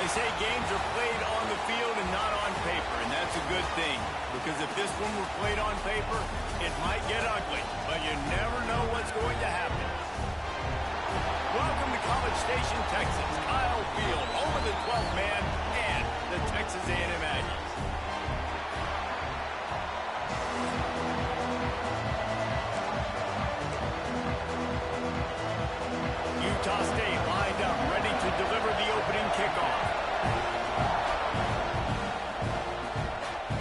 They say games are played on the field and not on paper, and that's a good thing. Because if this one were played on paper, it might get ugly, but you never know what's going to happen. Welcome to College Station, Texas. Kyle Field, home of the 12th man and the Texas A&M Aggies. Utah State lined up, ready to deliver the opening kickoff.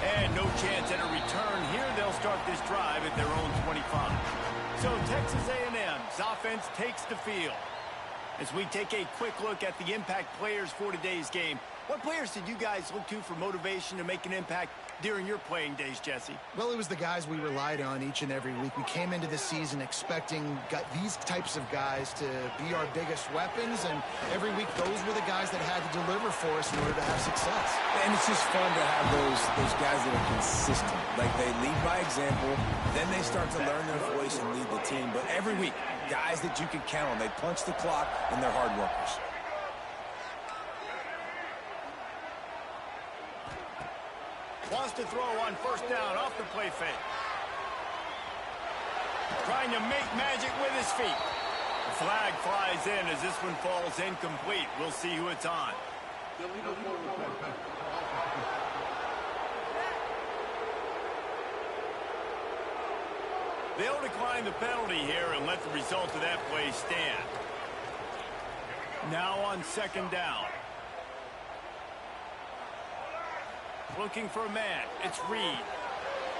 And no chance at a return here. They'll start this drive at their own 25. So Texas A&M's offense takes the field. As we take a quick look at the impact players for today's game, what players did you guys look to for motivation to make an impact during your playing days, Jesse? Well, it was the guys we relied on each and every week. We came into the season expecting these types of guys to be our biggest weapons, and every week those were the guys that had to deliver for us in order to have success. And it's just fun to have those guys that are consistent. Like, they lead by example, then they start to learn their voice and lead the team. But every week, guys that you can count on. They punch the clock, and they're hard workers. Wants to throw on first down off the play fake. Trying to make magic with his feet. The flag flies in as this one falls incomplete. We'll see who it's on. They'll decline the penalty here and let the result of that play stand. Now on second down. Looking for a man. It's Reed.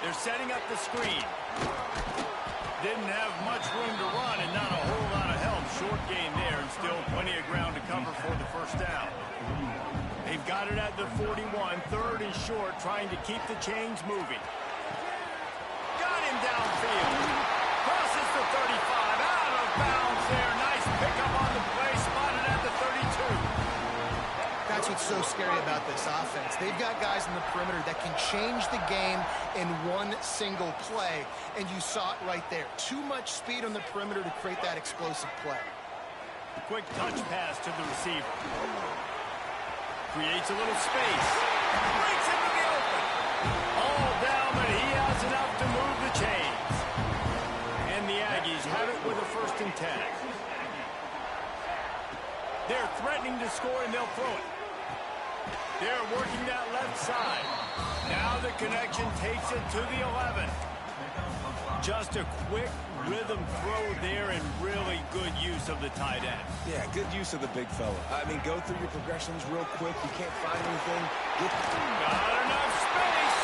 They're setting up the screen. Didn't have much room to run and not a whole lot of help. Short gain there and still plenty of ground to cover for the first down. They've got it at the 41. Third and short, trying to keep the chains moving. Got him downfield. Crosses the 35. Out of bounds there. Nice pickup on the play. Spotted at the 32. That's what's so scary about this offense. They've got guys in the perimeter that can change the game in one single play, and you saw it right there. Too much speed on the perimeter to create that explosive play. Quick touch pass to the receiver. Creates a little space. Breaks into the open. All down, but he has enough to move the chains. And the Aggies have it with a 1st and 10. They're threatening to score, and they'll throw it. They're working that left side. Now the connection takes it to the 11. Just a quick rhythm throw there and really good use of the tight end. Yeah, good use of the big fella. I mean, go through your progressions real quick. You can't find anything. Got enough space.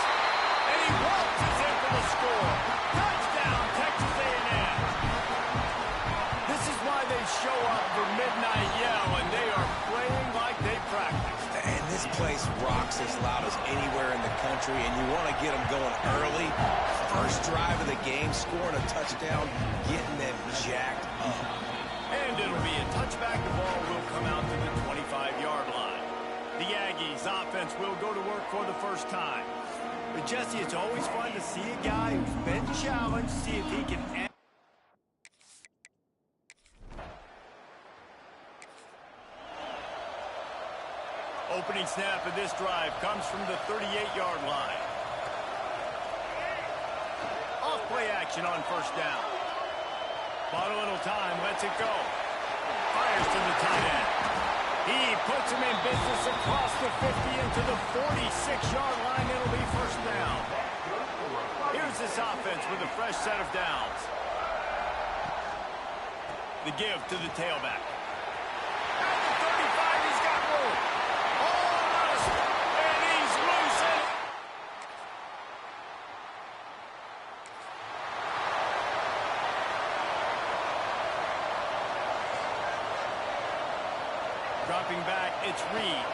And he waltzes in for the score. Touchdown, Texas A&M. This is why they show up for midnight yell, and they are playing like they practiced. And this place rocks as loud as anywhere in the country, and you want to get them going early. First drive of the game, scoring a touchdown, getting them jacked up. And it'll be a touchback. The ball will come out to the 25-yard line. The Aggies offense will go to work for the first time. But Jesse, it's always fun to see a guy who's been challenged, see if he can add. Opening snap of this drive comes from the 38-yard line. Off play action on first down. Bought a little time, lets it go. Fires to the tight end. He puts him in business across the 50 into the 46-yard line. It'll be first down. Here's this offense with a fresh set of downs. The give to the tailback. At the 35, he's got room. And he's loose. Dropping back, it's Reed.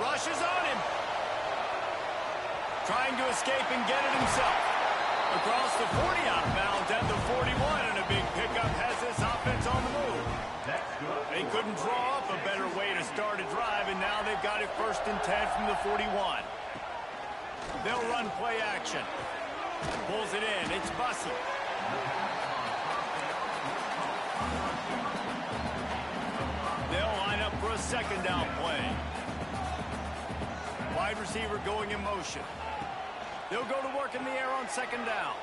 Rushes on him. Trying to escape and get it himself. Across the 40, out of bounds at the 41, and a big pickup has this offense on the move. They couldn't draw up a better way to start a drive, and now they've got it 1st and 10 from the 41. They'll run play action. Pulls it in. It's Bussey. They'll line up for a second down play. Wide receiver going in motion. They'll go to work in the air on second down.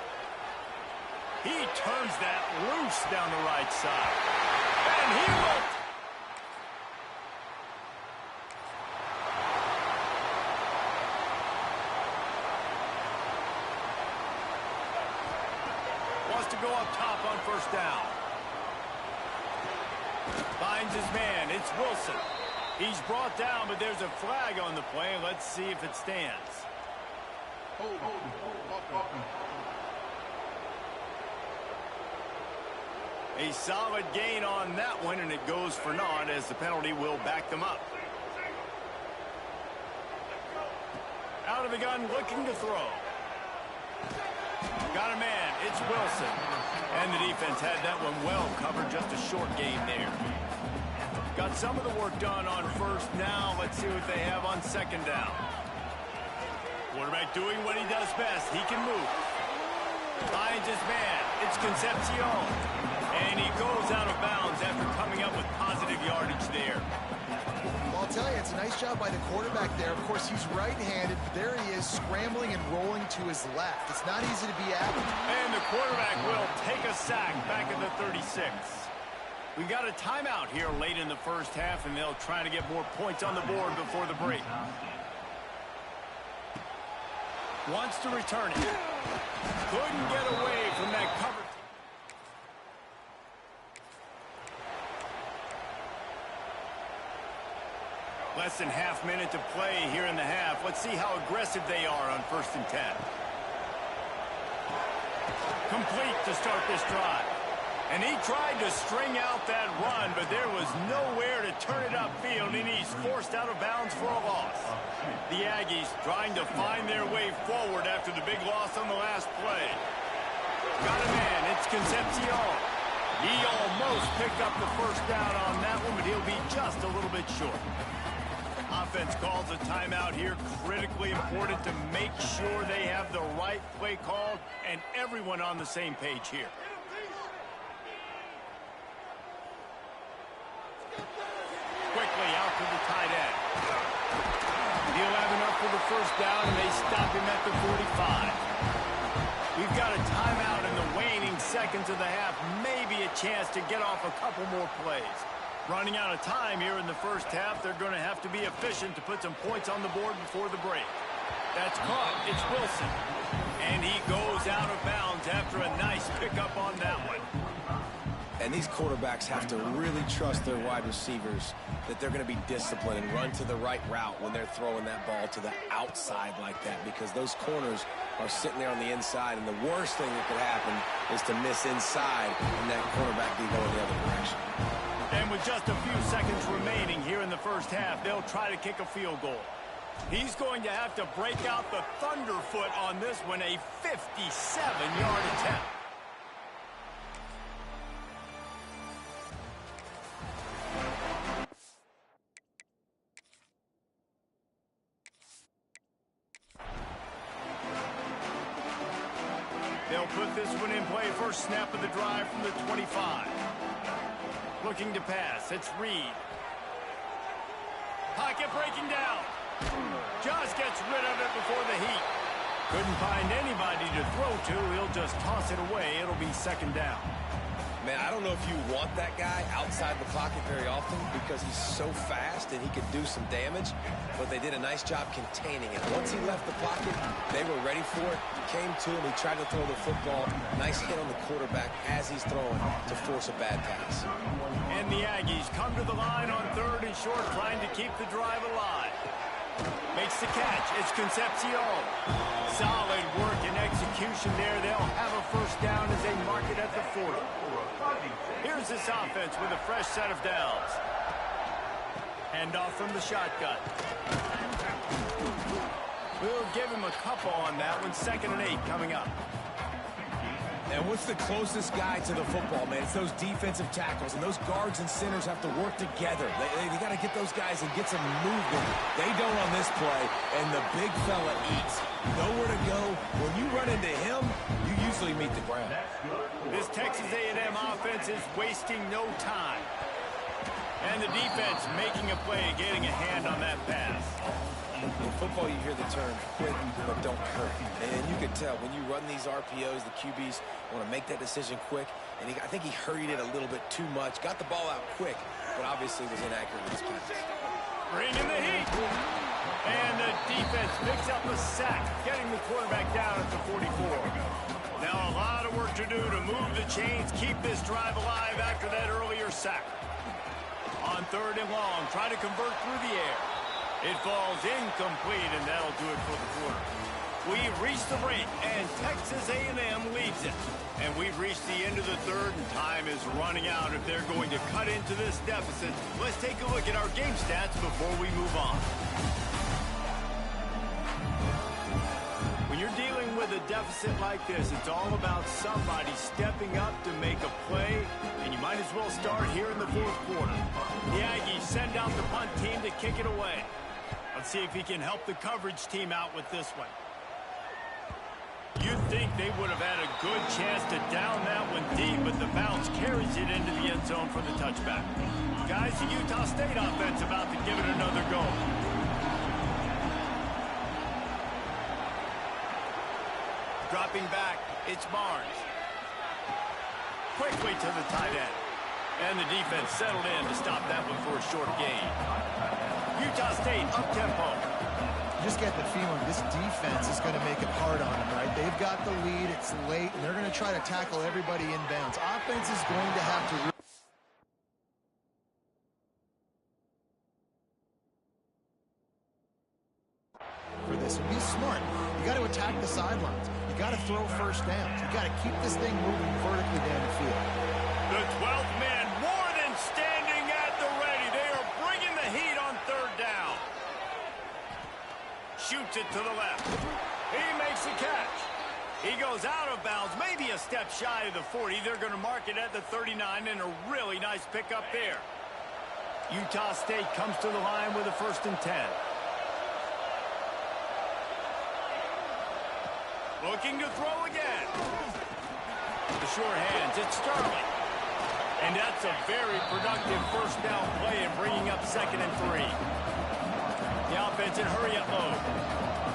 He turns that loose down the right side. And he will... Wants to go up top on first down. Finds his man. It's Wilson. He's brought down, but there's a flag on the play. Let's see if it stands. A solid gain on that one, and it goes for naught as the penalty will back them up. Out of the gun, looking to throw. Got a man. It's Wilson. And the defense had that one well covered. Just a short gain there. Got some of the work done on first. Now let's see what they have on second down. Quarterback doing what he does best. He can move. Finds his man. It's Concepcion. And he goes out of bounds after coming up with positive yardage there. Well, I'll tell you, it's a nice job by the quarterback there. Of course, he's right-handed, but there he is scrambling and rolling to his left. It's not easy to be at. And the quarterback will take a sack back at the 36. We got a timeout here late in the first half, and they'll try to get more points on the board before the break. Wants to return it. Couldn't get away from that cover. Less than half minute to play here in the half. Let's see how aggressive they are on 1st and 10. Complete to start this drive. And he tried to string out that run, but there was nowhere to turn it upfield, and he's forced out of bounds for a loss. The Aggies trying to find their way forward after the big loss on the last play. Got a man. It's Concepcion. He almost picked up the first down on that one, but he'll be just a little bit short. Offense calls a timeout here. Critically important to make sure they have the right play called and everyone on the same page here. Quickly out to the tight end. He'll have enough for the first down, and they stop him at the 45. We've got a timeout in the waning seconds of the half. Maybe a chance to get off a couple more plays. Running out of time here in the first half. They're going to have to be efficient to put some points on the board before the break. That's caught. It's Wilson. And he goes out of bounds after a nice pickup on that one. And these quarterbacks have to really trust their wide receivers that they're going to be disciplined and run to the right route when they're throwing that ball to the outside like that, because those corners are sitting there on the inside, and the worst thing that could happen is to miss inside and that quarterback be going the other direction. And with just a few seconds remaining here in the first half, they'll try to kick a field goal. He's going to have to break out the thunderfoot on this one, a 57-yard attempt. They'll put this one in play. First snap of the drive from the 25. Looking to pass. It's Reed. Pocket breaking down. Just gets rid of it before the heat. Couldn't find anybody to throw to. He'll just toss it away. It'll be second down. Man, I don't know if you want that guy outside the pocket very often because he's so fast and he could do some damage, but they did a nice job containing it. Once he left the pocket, they were ready for it. Came to him, he tried to throw the football. Nice hit on the quarterback as he's throwing to force a bad pass. And the Aggies come to the line on 3rd and short, trying to keep the drive alive. Makes the catch. It's Concepcion. Solid work and execution there. They'll have a first down as they mark it at the 40. Here's this offense with a fresh set of downs. Handoff from the shotgun. We'll give him a couple on that one. 2nd and 8 coming up. And what's the closest guy to the football, man? It's those defensive tackles, and those guards and centers have to work together. They got to get those guys and get some movement. They don't on this play, and the big fella eats. Nowhere to go. When you run into him, you usually meet the ground. This Texas A&M offense is wasting no time. And the defense making a play, getting a hand on that pass. In football, you hear the term quick but don't hurt. And you can tell when you run these RPOs, the QBs want to make that decision quick. And I think he hurried it a little bit too much. Got the ball out quick, but obviously was inaccurate with his pass. Bringing the heat. And the defense picks up a sack, getting the quarterback down at the 44. Now a lot of work to do to move the chains, keep this drive alive after that earlier sack. On 3rd and long, try to convert through the air. It falls incomplete, and that'll do it for the quarter. We've reached the break, and Texas A&M leads it. And we've reached the end of the 3rd, and time is running out if they're going to cut into this deficit. Let's take a look at our game stats before we move on. When you're dealing with a deficit like this, it's all about somebody stepping up to make a play, and you might as well start here in the 4th quarter. The Aggies send out the punt team to kick it away. Let's see if he can help the coverage team out with this one. You'd think they would have had a good chance to down that one deep, but the bounce carries it into the end zone for the touchback. Guys, the Utah State offense about to give it another go. Dropping back, it's Barnes. Quickly to the tight end. And the defense settled in to stop that one for a short gain. Utah State up-tempo. You just get the feeling this defense is going to make it hard on them, right? They've got the lead, it's late, and they're going to try to tackle everybody inbounds. Offense is going to have to... for this, and be smart. You got to attack the sidelines. You got to throw first downs. You got to keep this thing moving vertically down the field. The 12th man more than standing at the ready. They are bringing the heat on 3rd down. Shoots it to the left. He makes the catch. He goes out of bounds, maybe a step shy of the 40. They're going to mark it at the 39, and a really nice pickup there. Utah State comes to the line with a 1st and 10. Looking to throw again. The short hands, it's Sterling. And that's a very productive 1st down play in bringing up 2nd and 3. The offense in hurry-up mode.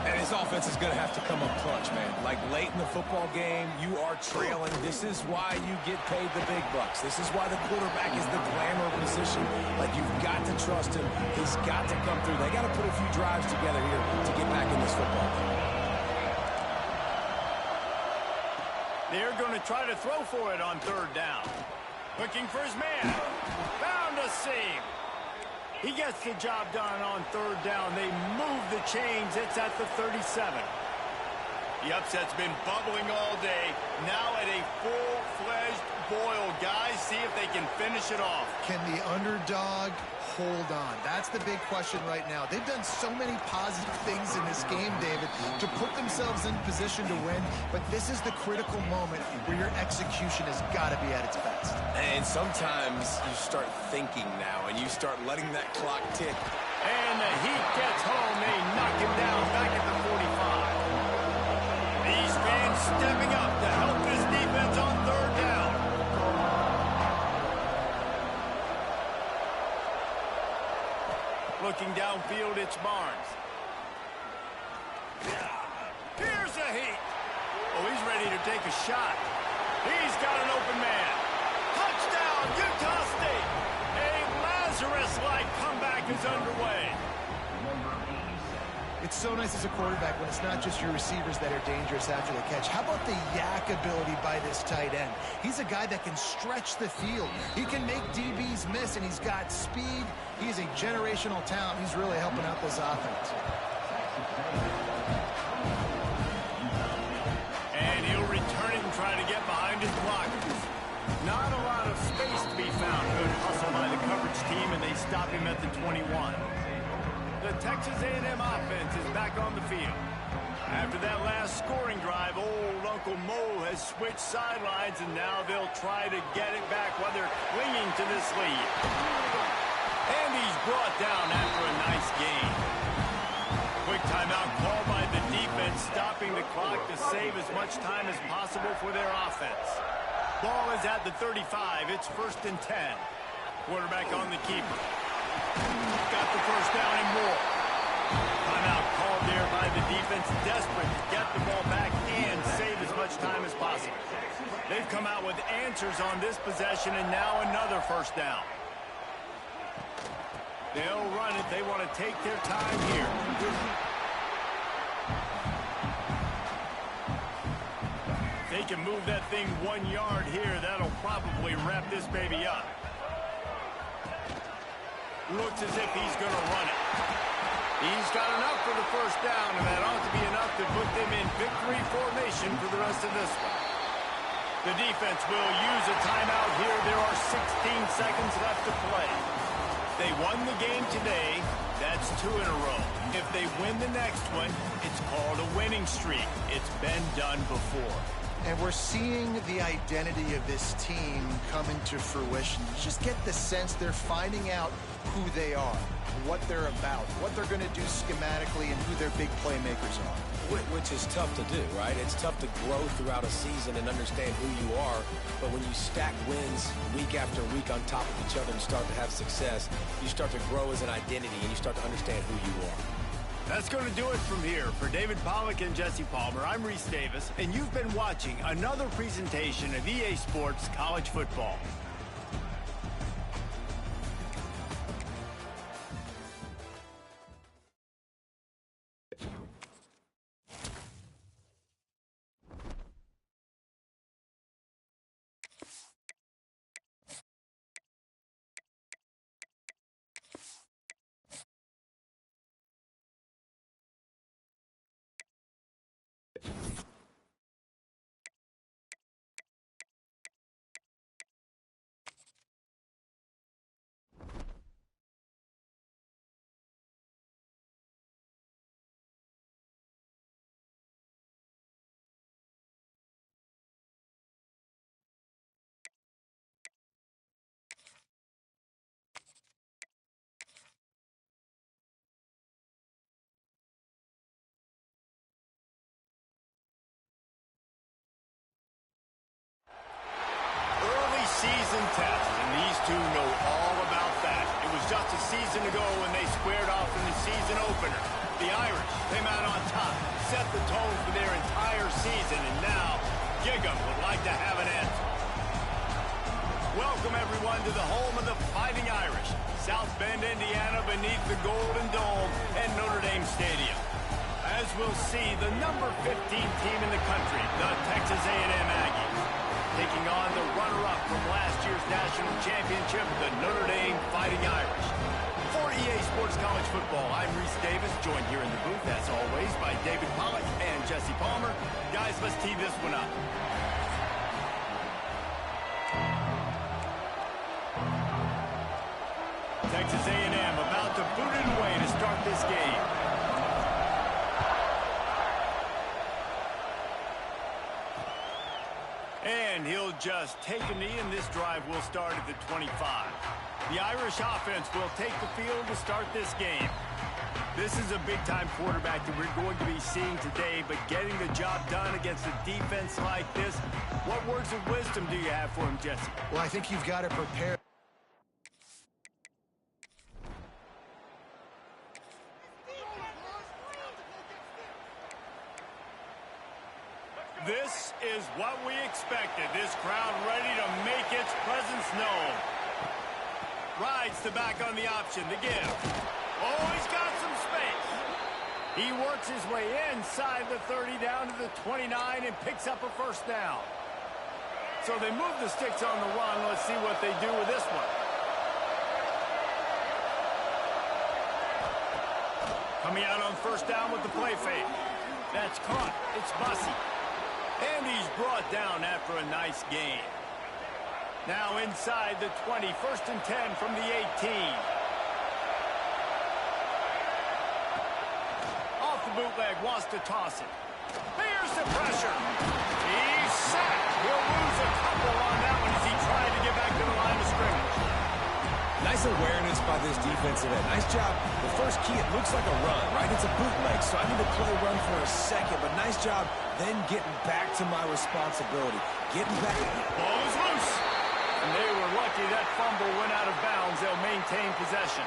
And his offense is going to have to come up clutch, man. Like late in the football game, you are trailing. This is why you get paid the big bucks. This is why the quarterback is the glamour position. Like, you've got to trust him. He's got to come through. They got to put a few drives together here to get back in this football game. They're going to try to throw for it on 3rd down. Looking for his man. Found a seam. He gets the job done on 3rd down. They move the chains. It's at the 37. The upset's been bubbling all day. Now at a full-fledged boil. Guys, see if they can finish it off. Can the underdog hold on? That's the big question right now. They've done so many positive things in this game, David, to put themselves in position to win, but this is the critical moment where your execution has got to be at its best. And sometimes you start thinking now, and you start letting that clock tick. And the Heat gets home. They knock him down back at the 45. These fans stepping up to help this defense on 3rd down. Looking downfield, it's Barnes. Here's the Heat. Oh, he's ready to take a shot. He's got an open man. Touchdown, Utah State. A Lazarus-like comeback is underway. It's so nice as a quarterback when it's not just your receivers that are dangerous after the catch. How about the yak ability by this tight end? He's a guy that can stretch the field. He can make DBs miss, and he's got speed. He's a generational talent. He's really helping out this offense. And he'll return it and try to get behind his blockers. Not a lot of space to be found. Good hustle by the coverage team, and they stop him at the 21. The Texas A&M offense is back on the field. After that last scoring drive, old Uncle Mo has switched sidelines, and now they'll try to get it back while they're clinging to this lead. And he's brought down after a nice gain. Quick timeout called by the defense, stopping the clock to save as much time as possible for their offense. Ball is at the 35. It's 1st and 10. Quarterback on the keeper. Got the first down and more. Timeout called there by the defense, desperate to get the ball back and save as much time as possible. They've come out with answers on this possession, and now another first down. They'll run it. They want to take their time here. They can move that thing 1 yard here. That'll probably wrap this baby up. Looks as if he's going to run it. He's got enough for the first down, and that ought to be enough to put them in victory formation for the rest of this one. The defense will use a timeout here. There are 16 seconds left to play. They won the game today. That's 2 in a row. If they win the next one, it's called a winning streak. It's been done before. And we're seeing the identity of this team come into fruition. You just get the sense they're finding out who they are, what they're about, what they're going to do schematically, and who their big playmakers are. Which is tough to do, right? It's tough to grow throughout a season and understand who you are. But when you stack wins week after week on top of each other and start to have success, you start to grow as an identity and you start to understand who you are. That's going to do it from here. For David Pollack and Jesse Palmer, I'm Reese Davis, and you've been watching another presentation of EA Sports College Football. Season test, and these two know all about that. It was just a season ago when they squared off in the season opener. The Irish came out on top, set the tone for their entire season, and now Gig'em would like to have an answer. Welcome, everyone, to the home of the Fighting Irish, South Bend, Indiana, beneath the Golden Dome and Notre Dame Stadium. As we'll see, the number 15 team in the country, the Texas A&M Aggies, taking on the runner-up from last year's national championship, the Notre Dame Fighting Irish. For EA Sports College Football, I'm Reese Davis, joined here in the booth, as always, by David Pollack and Jesse Palmer. Guys, let's tee this one up. Texas A&M about to boot it away to start this game. And he'll just take a knee, and this drive will start at the 25. The Irish offense will take the field to start this game. This is a big-time quarterback that we're going to be seeing today, but getting the job done against a defense like this, what words of wisdom do you have for him, Jesse? Well, I think you've got to prepare. This is what we expected. This crowd ready to make its presence known. Rides the back on the option to give. Oh, he's got some space. He works his way inside the 30 down to the 29 and picks up a first down. So they move the sticks on the run. Let's see what they do with this one. Coming out on first down with the play fake. That's caught. It's Bussy. And he's brought down after a nice gain. Now inside the 20, 1st and 10 from the 18. Off the bootleg, wants to toss it. Here's the pressure. He's sacked. He'll lose a couple on that one as he tried to get back to the line of scrimmage. Nice awareness by this defensive end. Nice job. The first key, it looks like a run, right? It's a bootleg, so I need to play run for a second, but nice job then getting back to my responsibility. Getting back. Ball is loose. and they were lucky that fumble went out of bounds. They'll maintain possession.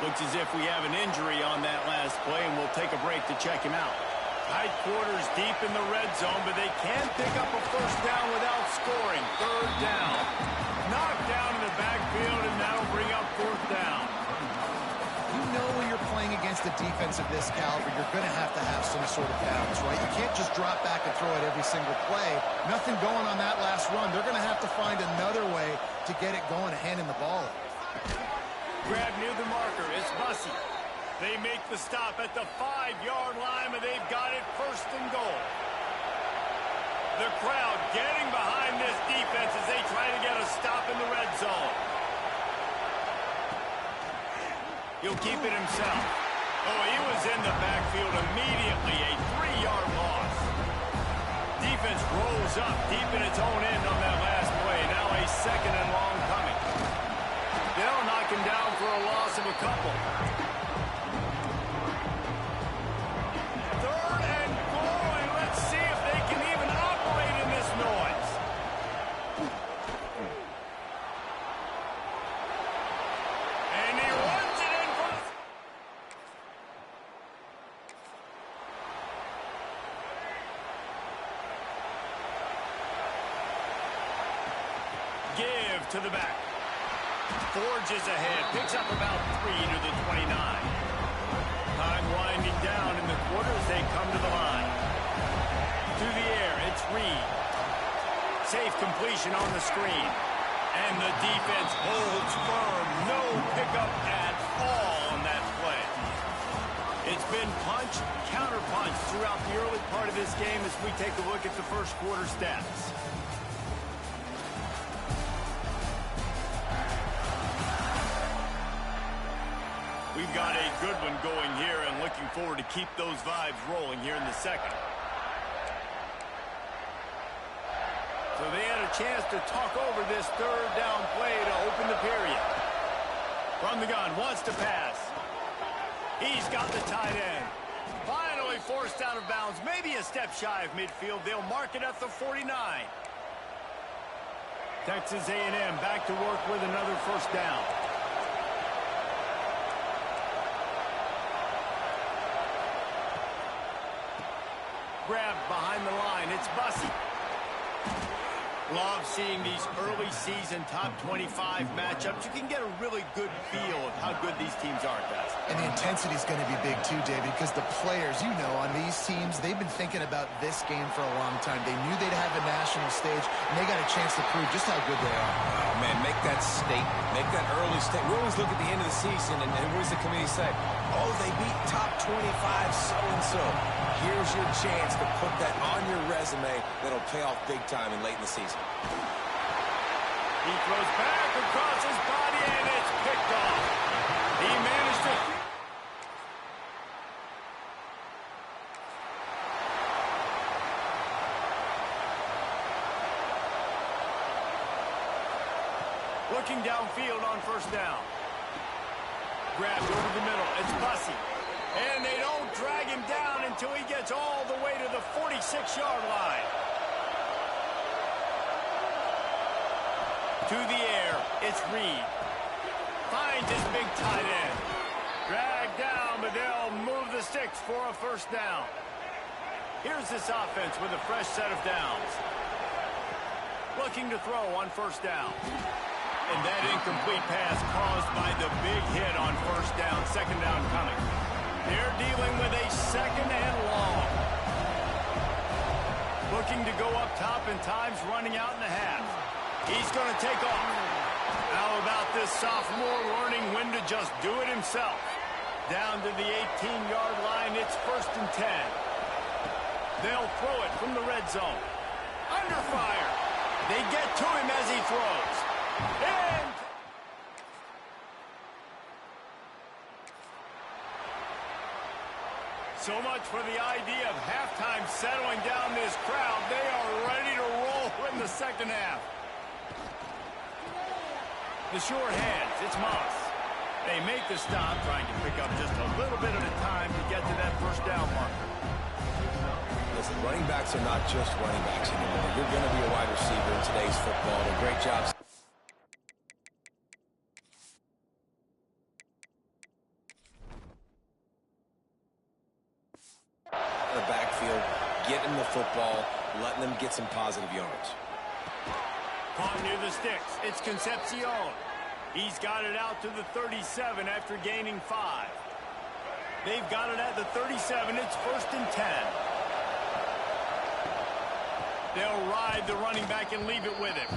Looks as if we have an injury on that last play, and we'll take a break to check him out. Tight quarters deep in the red zone, but they can't pick up a first down without scoring. Third down. Knocked down in the backfield, and that'll bring up fourth down. You know when you're playing against a defense of this caliber, you're going to have some sort of balance, right? You can't just drop back and throw it every single play. Nothing going on that last run. They're going to have to find another way to get it going, handing the ball up. Grab near the marker. It's Bussey. They make the stop at the 5-yard line, and they've got it first and goal. The crowd getting behind this defense as they try to get a stop in the red zone. He'll keep it himself. Oh, he was in the backfield immediately. A 3-yard loss. Defense rolls up deep in its own end on that last play. Now a second and long coming. They'll knock him down for a loss of a couple. Third and goal, and let's see if they can even operate in this noise. And he runs it in for the... Give to the back. Forges ahead, picks up about 3 to the 29. Time winding down in the quarter as they come to the line. To the air, it's Reed. Safe completion on the screen. And the defense holds firm. No pickup at all on that play. It's been punch, counter-punch throughout the early part of this game as we take a look at the first quarter stats. We've got a good one going here and looking forward to keep those vibes rolling here in the second. So they had a chance to talk over this third down play to open the period. From the gun, wants to pass. He's got the tight end. Finally forced out of bounds, maybe a step shy of midfield. They'll mark it at the 49. Texas A&M back to work with another first down. Grabbed behind the line. It's Bussey. Love seeing these early season top 25 matchups. You can get a really good feel of how good these teams are, guys. And the intensity is going to be big too, David, because the players, you know, on these teams, they've been thinking about this game for a long time. They knew they'd have a national stage, and they got a chance to prove just how good they are. Oh, man, make that statement. Make that early statement. We always look at the end of the season, and what does the committee say? Oh, they beat top 25 so-and-so. Here's your chance to put that on your resume that'll pay off big time and late in the season. He throws back across his body, and it's picked off. He managed to... Looking downfield on first down. Grabbed over the middle. It's Bussey. And they don't drag him down until he gets all the way to the 46-yard line. To the air, it's Reed. Finds his big tight end. Dragged down, but they'll move the sticks for a first down. Here's this offense with a fresh set of downs. Looking to throw on first down. And that incomplete pass caused by the big hit on first down, second down coming. They're dealing with a second and long. Looking to go up top, and time's running out in the half. He's going to take off. How about this sophomore learning when to just do it himself? Down to the 18-yard line, it's first and 10. They'll throw it from the red zone. Under fire. They get to him as he throws. And... so much for the idea of halftime settling down this crowd. They are ready to roll in the second half. The short hands, it's Moss. They make the stop, trying to pick up just a little bit at a time to get to that first down marker. Listen, running backs are not just running backs anymore. You're going to be a wide receiver in today's football. A great job. field, getting the football, letting them get some positive yards. Caught near the sticks. It's Concepcion. He's got it out to the 37 after gaining 5. They've got it at the 37. It's 1st and 10. They'll ride the running back and leave it with him.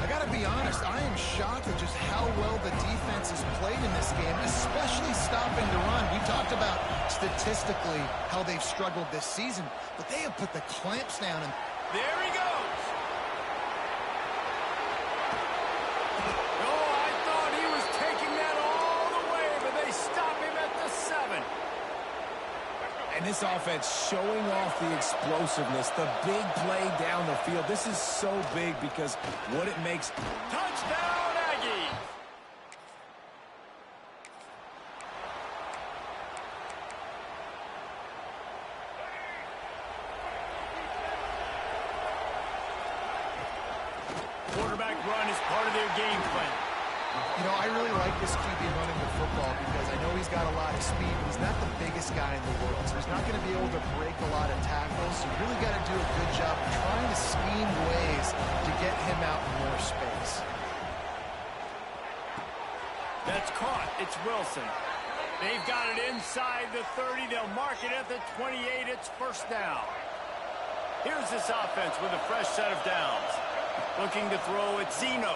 I got to be honest, I am shocked at just how well the defense has played in this game, especially stopping the run. We talked about statistically how they've struggled this season, but they have put the clamps down. And there he goes. Oh, I thought he was taking that all the way, but they stop him at the 7. And this offense showing off the explosiveness, the big play down the field. This is so big because what it makes. Touchdown, Aggies! Quarterback run is part of their game plan. you know, I really like this QB running the football because I know he's got a lot of speed, but he's not the biggest guy in the world, so he's not going to be able to break a lot of tackles. So you really got to do a good job of trying to scheme ways to get him out in more space. That's caught. It's Wilson. They've got it inside the 30. They'll mark it at the 28. It's first down. Here's this offense with a fresh set of downs. Looking to throw at Zeno.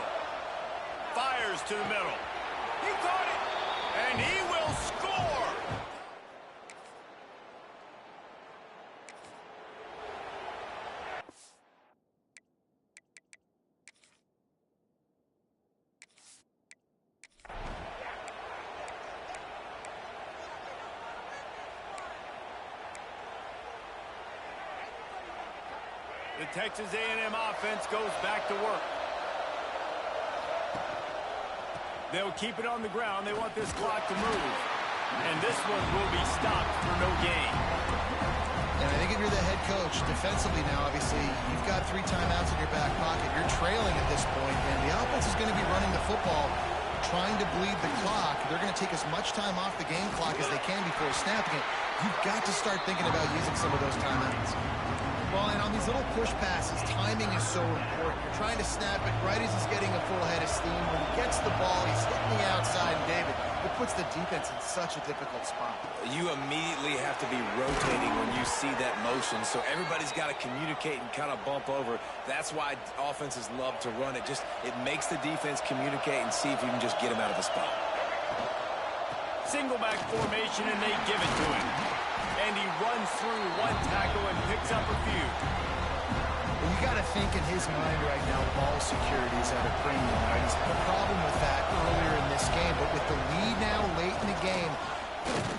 Fires to the middle. He caught it, and he will score. The Texas A&M offense goes back to work. They'll keep it on the ground. They want this clock to move. And this one will be stopped for no gain. And I think if you're the head coach, defensively now, obviously, you've got 3 timeouts in your back pocket. You're trailing at this point, and the offense is going to be running the football, trying to bleed the clock. They're going to take as much time off the game clock as they can before snapping it. You've got to start thinking about using some of those timeouts. Well, and on these little push passes, timing is so important. You're trying to snap it right as he's getting a full head of steam. When he gets the ball, he's hitting the outside, and David, it puts the defense in such a difficult spot. You immediately have to be rotating when you see that motion, so everybody's got to communicate and kind of bump over. That's why offenses love to run it. It makes the defense communicate and see if you can just get him out of the spot. Single back formation, and they give it to him. And he runs through 1 tackle and picks up a few. Well, you got to think in his mind right now, ball security is at a premium, right? He's had a problem with that earlier in this game, but with the lead now late in the game,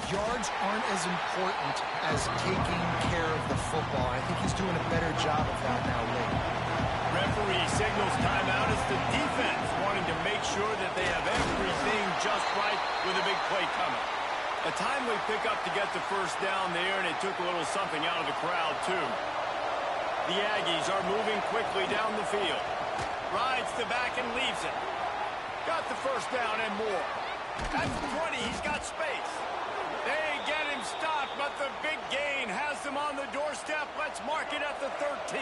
yards aren't as important as taking care of the football. I think he's doing a better job of that now late. Referee signals timeout as the defense wanting to make sure that they have everything just right with a big play coming. A timely pickup to get the first down there, and it took a little something out of the crowd, too. The Aggies are moving quickly down the field. Rides the back and leaves it. Got the first down and more. At the 20, he's got space. They get him stopped, but the big gain has them on the doorstep. Let's mark it at the 13.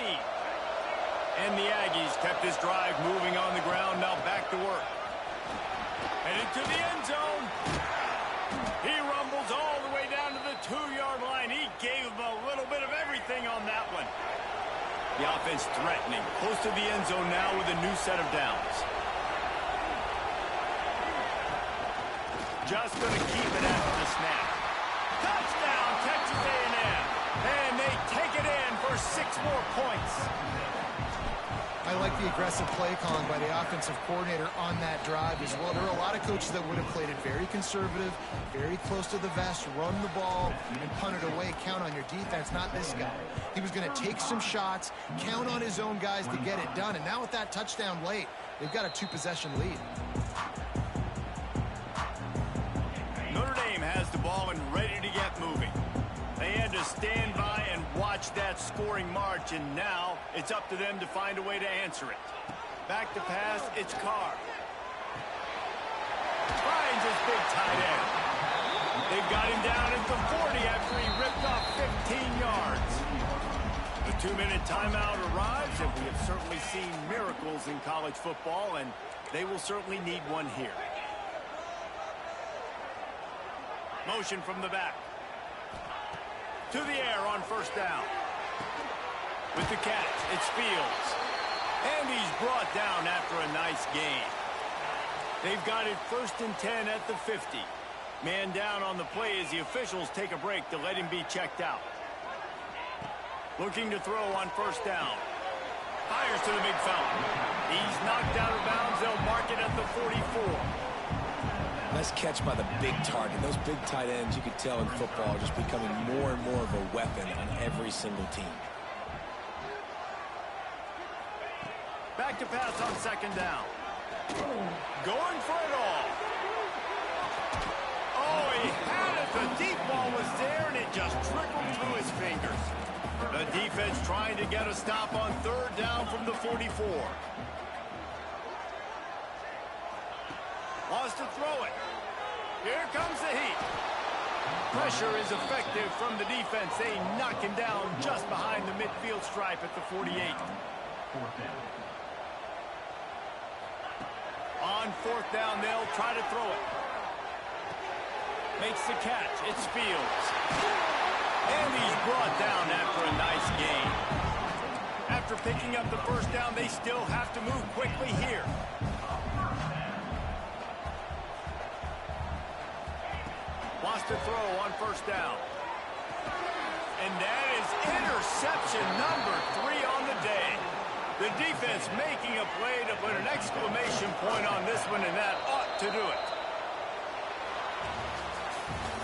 And the Aggies kept this drive moving on the ground, now back to work. Headed to the end zone. He rumbles all the way down to the 2-yard line. He gave him a little bit of everything on that one. The offense threatening, close to the end zone now with a new set of downs. Just going to keep it after the snap. Touchdown, Texas A&M. And they take it in for 6 more points. I like the aggressive play calling by the offensive coordinator on that drive as well. There are a lot of coaches that would have played it very conservative, very close to the vest, run the ball, and punt it away. Count on your defense, not this guy. He was going to take some shots, count on his own guys to get it done. And now with that touchdown late, they've got a 2-possession lead. Notre Dame has the ball and ready to get moving. They had to stand by and watch that scoring march, and now it's up to them to find a way to answer it. Back to pass, it's Carr. Finds his big tight end. They've got him down at the 40 after he ripped off 15 yards. 2-minute timeout arrives, and we have certainly seen miracles in college football, and they will certainly need one here. Motion from the back. To the air on first down. With the catch, it's Fields. And he's brought down after a nice gain. They've got it 1st and 10 at the 50. Man down on the play as the officials take a break to let him be checked out. Looking to throw on first down. Fires to the big fella. He's knocked out of bounds. They'll mark it at the 44. Nice catch by the big target. Those big tight ends, you could tell in football, are just becoming more and more of a weapon on every single team. Back to pass on second down. Going for it all. Oh, he had it. The deep ball was there, and it just trickled through his fingers. The defense trying to get a stop on third down from the 44. Wants to throw it. Here comes the heat. Pressure is effective from the defense. They knock him down just behind the midfield stripe at the 48. On fourth down, they'll try to throw it. Makes the catch. It's Fields. And he's brought down after a nice gain. After picking up the first down, they still have to move quickly here. Wants to throw on first down. And that is interception number 3 on the day. The defense making a play to put an exclamation point on this one, and that ought to do it.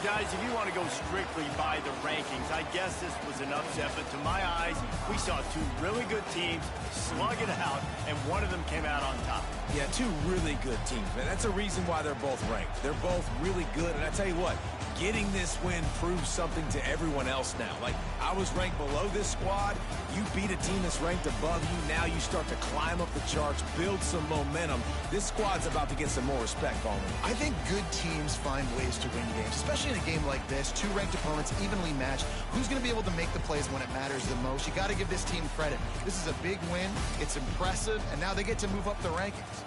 Guys, if you want to go strictly by the rankings, I guess this was an upset, but to my eyes, we saw 2 really good teams slug it out, and one of them came out on top. Yeah, 2 really good teams, man. That's a reason why they're both ranked. They're both really good, and I tell you what, getting this win proves something to everyone else now. Like, I was ranked below this squad. You beat a team that's ranked above you. Now you start to climb up the charts, build some momentum. This squad's about to get some more respect on them. I think good teams find ways to win games, especially in a game like this. 2 ranked opponents evenly matched. Who's going to be able to make the plays when it matters the most? You got to give this team credit. This is a big win. It's impressive, and now they get to move up the rankings.